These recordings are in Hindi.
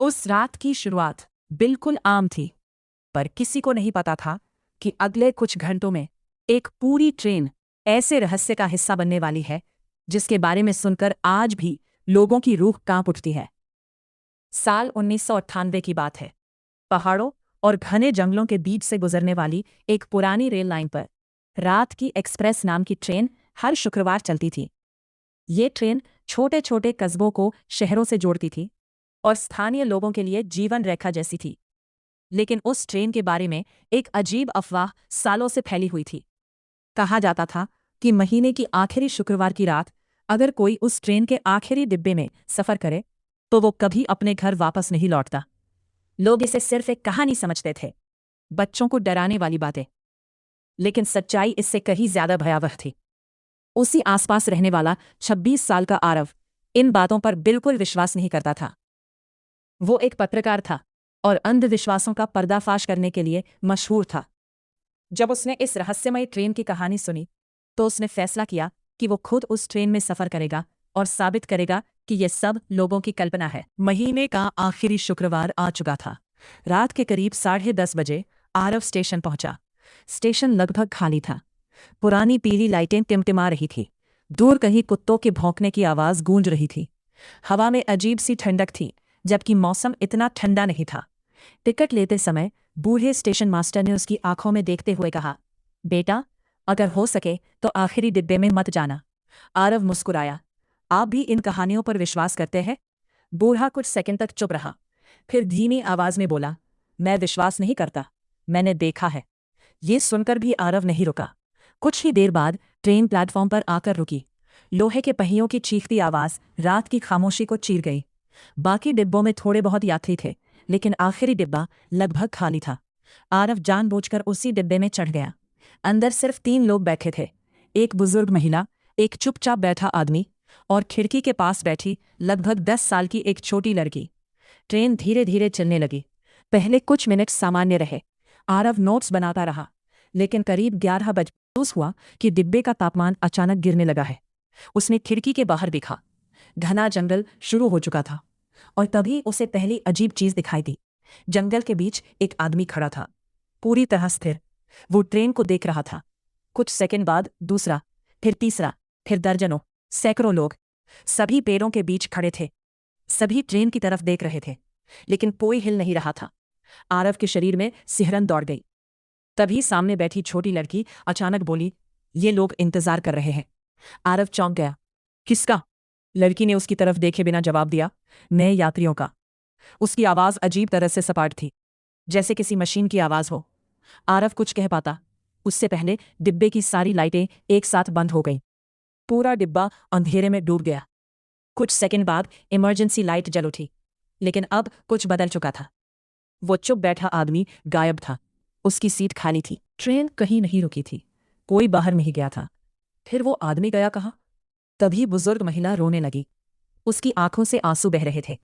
उस रात की शुरुआत बिल्कुल आम थी, पर किसी को नहीं पता था कि अगले कुछ घंटों में एक पूरी ट्रेन ऐसे रहस्य का हिस्सा बनने वाली है जिसके बारे में सुनकर आज भी लोगों की रूह कांप उठती है। साल 1998 की बात है। पहाड़ों और घने जंगलों के बीच से गुजरने वाली एक पुरानी रेल लाइन पर रात की एक्सप्रेस नाम की ट्रेन हर शुक्रवार चलती थी। ये ट्रेन छोटे छोटे कस्बों को शहरों से जोड़ती थी और स्थानीय लोगों के लिए जीवन रेखा जैसी थी। लेकिन उस ट्रेन के बारे में एक अजीब अफवाह सालों से फैली हुई थी। कहा जाता था कि महीने की आखिरी शुक्रवार की रात अगर कोई उस ट्रेन के आखिरी डिब्बे में सफर करे तो वो कभी अपने घर वापस नहीं लौटता। लोग इसे सिर्फ एक कहानी समझते थे, बच्चों को डराने वाली बातें। लेकिन सच्चाई इससे कहीं ज्यादा भयावह थी। उसी आसपास रहने वाला 26 साल का आरव इन बातों पर बिल्कुल विश्वास नहीं करता था। वो एक पत्रकार था और अंधविश्वासों का पर्दाफाश करने के लिए मशहूर था। जब उसने इस रहस्यमयी ट्रेन की कहानी सुनी तो उसने फैसला किया कि वो खुद उस ट्रेन में सफर करेगा और साबित करेगा कि ये सब लोगों की कल्पना है। महीने का आखिरी शुक्रवार आ चुका था। रात के करीब 10:30 बजे आरव स्टेशन पहुंचा। स्टेशन लगभग खाली था। पुरानी पीली लाइटें टिमटिमा रही थी। दूर कहीं कुत्तों के भौंकने की आवाज गूंज रही थी। हवा में अजीब सी ठंडक थी, जबकि मौसम इतना ठंडा नहीं था। टिकट लेते समय बूढ़े स्टेशन मास्टर ने उसकी आंखों में देखते हुए कहा, बेटा, अगर हो सके तो आखिरी डिब्बे में मत जाना। आरव मुस्कुराया। आप भी इन कहानियों पर विश्वास करते हैं? बूढ़ा कुछ सेकंड तक चुप रहा, फिर धीमी आवाज में बोला, मैं विश्वास नहीं करता, मैंने देखा है। ये सुनकर भी आरव नहीं रुका। कुछ ही देर बाद ट्रेन प्लेटफॉर्म पर आकर रुकी। लोहे के पहियों की चीखती आवाज रात की खामोशी को चीर गई। बाकी डिब्बों में थोड़े बहुत यात्री थे, लेकिन आखिरी डिब्बा लगभग खाली था। आरव जानबूझकर उसी डिब्बे में चढ़ गया। अंदर सिर्फ 3 लोग बैठे थे, एक बुजुर्ग महिला, एक चुपचाप बैठा आदमी और खिड़की के पास बैठी लगभग 10 साल की एक छोटी लड़की। ट्रेन धीरे धीरे चलने लगी। पहले कुछ मिनट सामान्य रहे। आरव नोट्स बनाता रहा, लेकिन करीब 11 बजे महसूस हुआ कि डिब्बे का तापमान अचानक गिरने लगा है। उसने खिड़की के बाहर देखा। घना जंगल शुरू हो चुका था और तभी उसे पहली अजीब चीज दिखाई दी। जंगल के बीच एक आदमी खड़ा था, पूरी तरह स्थिर। वो ट्रेन को देख रहा था। कुछ सेकंड बाद दूसरा, फिर तीसरा, फिर दर्जनों, सैकड़ों लोग, सभी पेड़ों के बीच खड़े थे। सभी ट्रेन की तरफ देख रहे थे, लेकिन कोई हिल नहीं रहा था। आरव के शरीर में सिहरन दौड़ गई। तभी सामने बैठी छोटी लड़की अचानक बोली, ये लोग इंतजार कर रहे हैं। आरव चौंक गया। किसका? लड़की ने उसकी तरफ देखे बिना जवाब दिया, नए यात्रियों का। उसकी आवाज अजीब तरह से सपाट थी, जैसे किसी मशीन की आवाज हो। आरव कुछ कह पाता, उससे पहले डिब्बे की सारी लाइटें एक साथ बंद हो गईं। पूरा डिब्बा अंधेरे में डूब गया। कुछ सेकंड बाद इमरजेंसी लाइट जल उठी, लेकिन अब कुछ बदल चुका था। वो चुप बैठा आदमी गायब था। उसकी सीट खाली थी। ट्रेन कहीं नहीं रुकी थी। कोई बाहर नहीं गया था। फिर वो आदमी गया कहाँ? तभी बुजुर्ग महिला रोने लगी। उसकी आंखों से आंसू बह रहे थे।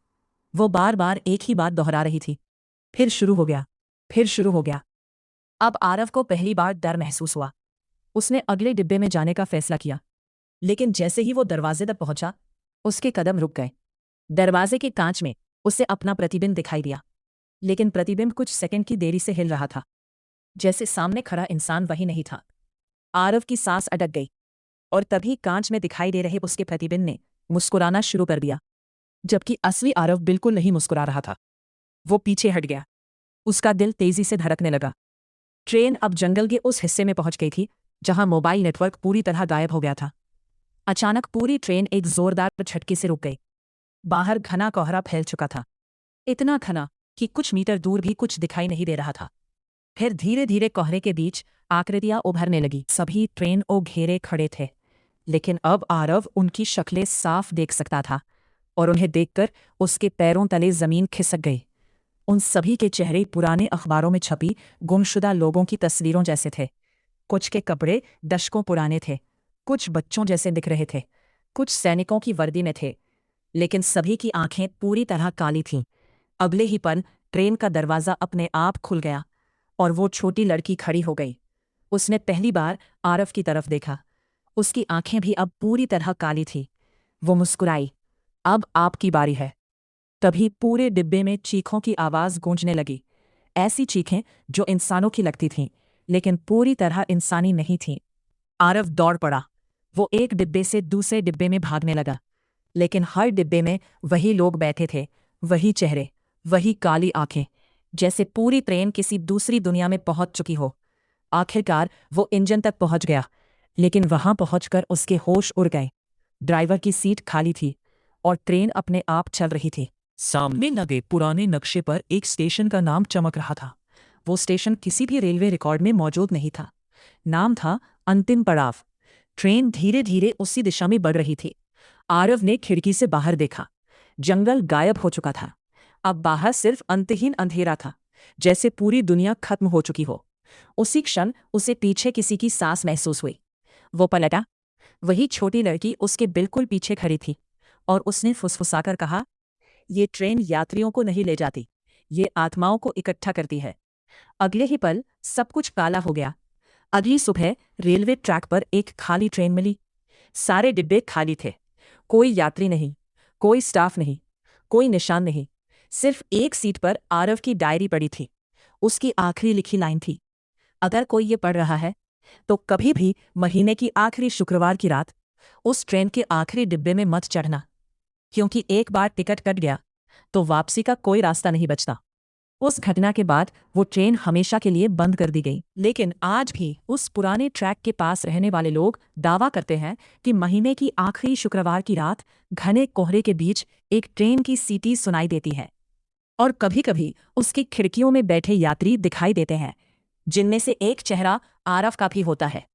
वो बार बार एक ही बात दोहरा रही थी, फिर शुरू हो गया, फिर शुरू हो गया। अब आरव को पहली बार डर महसूस हुआ। उसने अगले डिब्बे में जाने का फैसला किया, लेकिन जैसे ही वो दरवाजे तक पहुंचा, उसके कदम रुक गए। दरवाजे के कांच में उसे अपना प्रतिबिंब दिखाई दिया, लेकिन प्रतिबिंब कुछ सेकंड की देरी से हिल रहा था, जैसे सामने खड़ा इंसान वही नहीं था। आरव की सांस अटक गई और तभी कांच में दिखाई दे रहे उसके प्रतिबिंब ने मुस्कुराना शुरू कर दिया, जबकि असली आरव बिल्कुल नहीं मुस्कुरा रहा था। वो पीछे हट गया। उसका दिल तेजी से धड़कने लगा। ट्रेन अब जंगल के उस हिस्से में पहुंच गई थी जहां मोबाइल नेटवर्क पूरी तरह गायब हो गया था। अचानक पूरी ट्रेन एक जोरदार झटके से रुक गई। बाहर घना कोहरा फैल चुका था, इतना घना कि कुछ मीटर दूर भी कुछ दिखाई नहीं दे रहा था। फिर धीरे धीरे कोहरे के बीच आकृतियां उभरने लगी। सभी ट्रेन को घेरे खड़े थे, लेकिन अब आरव उनकी शक्लें साफ देख सकता था और उन्हें देखकर उसके पैरों तले जमीन खिसक गई। उन सभी के चेहरे पुराने अखबारों में छपी गुमशुदा लोगों की तस्वीरों जैसे थे। कुछ के कपड़े दशकों पुराने थे, कुछ बच्चों जैसे दिख रहे थे, कुछ सैनिकों की वर्दी में थे, लेकिन सभी की आंखें पूरी तरह काली थीं। अगले ही पल ट्रेन का दरवाज़ा अपने आप खुल गया और वो छोटी लड़की खड़ी हो गई। उसने पहली बार आरव की तरफ देखा। उसकी आंखें भी अब पूरी तरह काली थीं। वो मुस्कुराई, अब आपकी बारी है। तभी पूरे डिब्बे में चीखों की आवाज गूंजने लगी। ऐसी चीखें जो इंसानों की लगती थीं, लेकिन पूरी तरह इंसानी नहीं थीं। आरव दौड़ पड़ा। वो एक डिब्बे से दूसरे डिब्बे में भागने लगा, लेकिन हर डिब्बे में वही लोग बैठे थे, वही चेहरे, वही काली आंखें, जैसे पूरी ट्रेन किसी दूसरी दुनिया में पहुंच चुकी हो। आखिरकार वो इंजन तक पहुंच गया, लेकिन वहां पहुंचकर उसके होश उड़ गए। ड्राइवर की सीट खाली थी और ट्रेन अपने आप चल रही थी। सामने लगे पुराने नक्शे पर एक स्टेशन का नाम चमक रहा था। वो स्टेशन किसी भी रेलवे रिकॉर्ड में मौजूद नहीं था। नाम था अंतिम पड़ाव। ट्रेन धीरे धीरे उसी दिशा में बढ़ रही थी। आरव ने खिड़की से बाहर देखा। जंगल गायब हो चुका था। अब बाहर सिर्फ अंतहीन अंधेरा था, जैसे पूरी दुनिया खत्म हो चुकी हो। उसी क्षण उसे पीछे किसी की सांस महसूस हुई। वो पलटा। वही छोटी लड़की उसके बिल्कुल पीछे खड़ी थी, और उसने फुसफुसाकर कहा, ये ट्रेन यात्रियों को नहीं ले जाती, ये आत्माओं को इकट्ठा करती है। अगले ही पल सब कुछ काला हो गया। अगली सुबह रेलवे ट्रैक पर एक खाली ट्रेन मिली। सारे डिब्बे खाली थे। कोई यात्री नहीं, कोई स्टाफ नहीं, कोई निशान नहीं। सिर्फ एक सीट पर आरव की डायरी पड़ी थी। उसकी आखिरी लिखी लाइन थी, अगर कोई ये पढ़ रहा है तो कभी भी महीने की आखिरी शुक्रवार की रात उस ट्रेन के आखिरी डिब्बे में मत चढ़ना, क्योंकि एक बार टिकट कट गया तो वापसी का कोई रास्ता नहीं बचता। उस घटना के बाद वो ट्रेन हमेशा के लिए बंद कर दी गई, लेकिन आज भी उस पुराने ट्रैक के पास रहने वाले लोग दावा करते हैं कि महीने की आखिरी शुक्रवार की रात घने कोहरे के बीच एक ट्रेन की सीटी सुनाई देती है, और कभी कभी उसकी खिड़कियों में बैठे यात्री दिखाई देते हैं, जिनमें से एक चेहरा आरव का भी होता है।